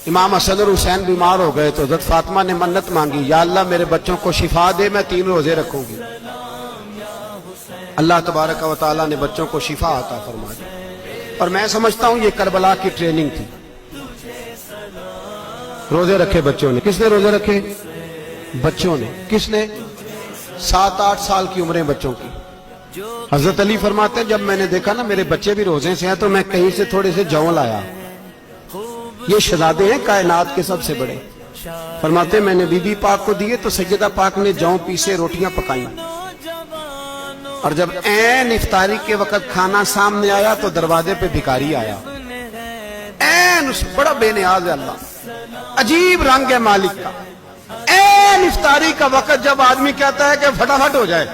امام حسن اور حسین بیمار ہو گئے تو حضرت فاطمہ نے منت مانگی، یا اللہ میرے بچوں کو شفا دے، میں 3 روزے رکھوں گی۔ اللہ تبارک و تعالیٰ نے بچوں کو شفا عطا فرما دی۔ اور میں سمجھتا ہوں یہ کربلا کی ٹریننگ تھی۔ روزے رکھے بچوں نے۔ کس نے روزے رکھے؟ بچوں نے۔ کس نے؟ 7-8 سال کی عمریں بچوں کی۔ حضرت علی فرماتے ہیں جب میں نے دیکھا نا میرے بچے بھی روزے سے ہیں تو میں کہیں سے تھوڑے سے جون لایا۔ یہ شہزادے ہیں کائنات کے سب سے بڑے۔ فرماتے ہیں میں نے بی بی پاک کو دیے تو سیدہ پاک نے جون پیسے روٹیاں پکائیں، اور جب عین افطاری کے وقت کھانا سامنے آیا تو دروازے پہ بھکاری آیا۔ عین بڑا بے نیاز ہے اللہ، عجیب رنگ ہے مالک کا۔ عین افطاری کا وقت جب آدمی کہتا ہے کہ فٹافٹ ہو جائے،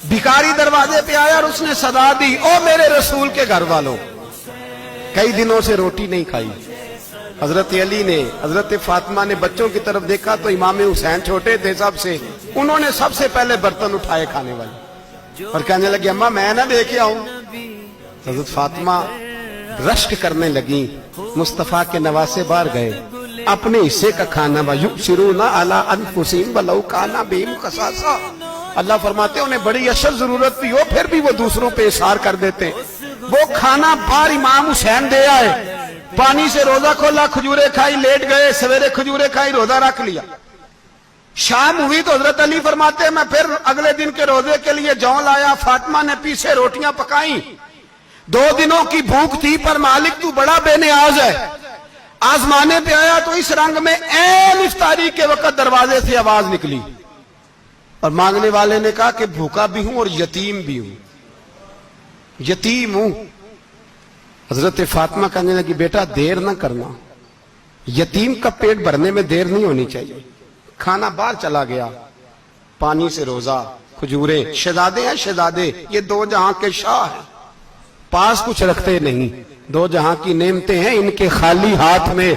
بھکاری دروازے پہ آیا اور اس نے صدا دی، او میرے رسول کے گھر والوں، کئی دنوں سے روٹی نہیں کھائی۔ حضرت علی نے، حضرت فاطمہ نے بچوں کی طرف دیکھا تو امام حسین چھوٹے تھے سب سے، انہوں نے سب سے پہلے برتن اٹھائے کھانے والے، اور کہنے لگے اماں میں نہ لے کے آؤں۔ حضرت فاطمہ رشک کرنے لگیں، مصطفیٰ کے نواسے باہر گئے، اپنے حصے کا کھانا وَيُؤْثِرُونَ عَلَىٰ أَنفُسِهِمْ وَلَوْ كَانَ بِهِمْ خَصَاصَةٌ۔ اللہ فرماتے ہیں انہیں بڑی اشد ضرورت بھی ہو پھر بھی وہ دوسروں پہ اثار کر دیتے ہیں۔ وہ کھانا باہر امام حسین دے آئے، پانی سے روزہ کھولا، کھجورے کھائی، لیٹ گئے، سویرے کھجورے کھائی، روزہ رکھ لیا۔ شام ہوئی تو حضرت علی فرماتے ہیں میں پھر اگلے دن کے روزے کے لیے جون لایا، فاطمہ نے پیچھے روٹیاں پکائیں۔ 2 دنوں کی بھوک تھی پر مالک تو بڑا بے نیاز ہے۔ آزمانے پہ آیا تو اس رنگ میں عین افطاری کے وقت دروازے سے آواز نکلی، اور مانگنے والے نے کہا کہ بھوکا بھی ہوں اور یتیم بھی ہوں، یتیم ہوں۔ حضرت فاطمہ کہنے لگی بیٹا دیر نہ کرنا، یتیم کا پیٹ بھرنے میں دیر نہیں ہونی چاہیے۔ کھانا باہر چلا گیا، پانی سے روزہ، کھجورے۔ شہزادے ہیں شہزادے، یہ 2 جہاں کے شاہ ہیں، پاس کچھ رکھتے نہیں، 2 جہاں کی نعمتیں ہیں ان کے خالی ہاتھ میں۔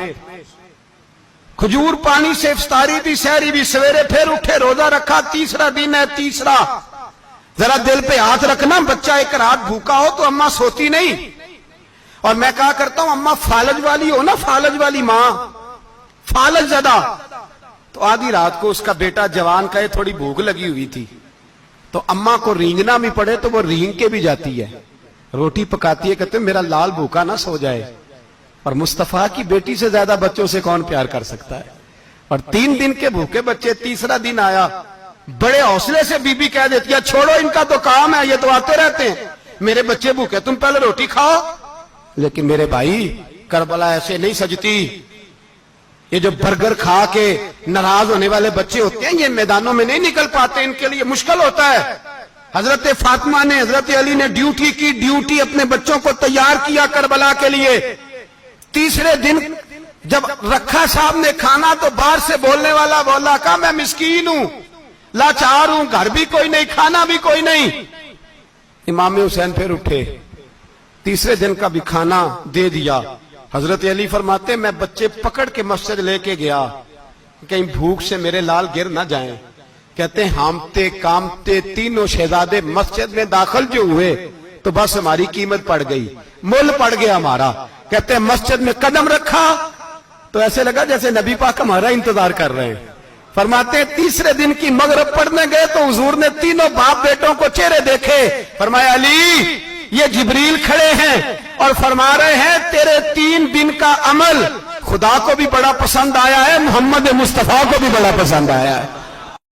کھجور پانی سے افطاری بھی، سحری بھی، سویرے پھر اٹھے، روزہ رکھا، تیسرا دن ہے، تیسرا۔ ذرا دل پہ ہاتھ رکھنا، بچہ ایک رات بھوکا ہو تو اماں سوتی نہیں۔ اور میں کہا کرتا ہوں اماں فالج والی ہو نا، فالج والی ماں، فالج زدہ، تو آدھی رات کو اس کا بیٹا جوان کہے تھوڑی بھوک لگی ہوئی تھی تو اماں کو رینگنا بھی پڑے تو وہ رینگ کے بھی جاتی ہے، روٹی پکاتی ہے، کہتے ہیں میرا لال بھوکا نہ سو جائے۔ اور مصطفیٰ کی بیٹی سے زیادہ بچوں سے کون پیار کر سکتا ہے؟ اور 3 دن کے بھوکے بچے، تیسرا دن آیا، بڑے حوصلے سے بی بی کہہ دیتی ہے چھوڑو ان کا تو کام ہے، یہ تو آتے رہتے ہیں، میرے بچے بھوکے تم پہلے روٹی کھاؤ۔ لیکن میرے بھائی کربلا ایسے نہیں سجتی۔ یہ جو برگر کھا کے ناراض ہونے والے بچے ہوتے ہیں یہ میدانوں میں نہیں نکل پاتے، ان کے لیے مشکل ہوتا ہے۔ حضرت فاطمہ نے، حضرت علی نے ڈیوٹی کی، ڈیوٹی اپنے بچوں کو تیار کیا کربلا کے لیے۔ تیسرے دن جب رکھا صاحب نے کھانا تو باہر سے بولنے والا بولا کہا میں مسکین ہوں، لاچار ہوں، گھر بھی کوئی نہیں، کھانا بھی کوئی نہیں۔ امام حسین پھر اٹھے، تیسرے دن کا بھی کھانا دے دیا۔ حضرت علی فرماتے میں بچے پکڑ کے مسجد لے کے گیا، کہیں بھوک سے میرے لال گر نہ جائیں۔ کہتے ہیں ہامتے کامتے تینوں شہزادے مسجد میں داخل جو ہوئے تو بس ہماری قیمت پڑ گئی، مول پڑ گیا ہمارا۔ کہتے ہیں مسجد میں قدم رکھا تو ایسے لگا جیسے نبی پاک ہمارا انتظار کر رہے ہیں۔ فرماتے ہیں تیسرے دن کی مغرب پڑھنے گئے تو حضور نے تینوں باپ بیٹوں کو چہرے دیکھے، فرمایا علی یہ جبریل کھڑے ہیں اور فرما رہے ہیں تیرے 3 دن کا عمل خدا کو بھی بڑا پسند آیا ہے، محمد مصطفیٰ کو بھی بڑا پسند آیا ہے۔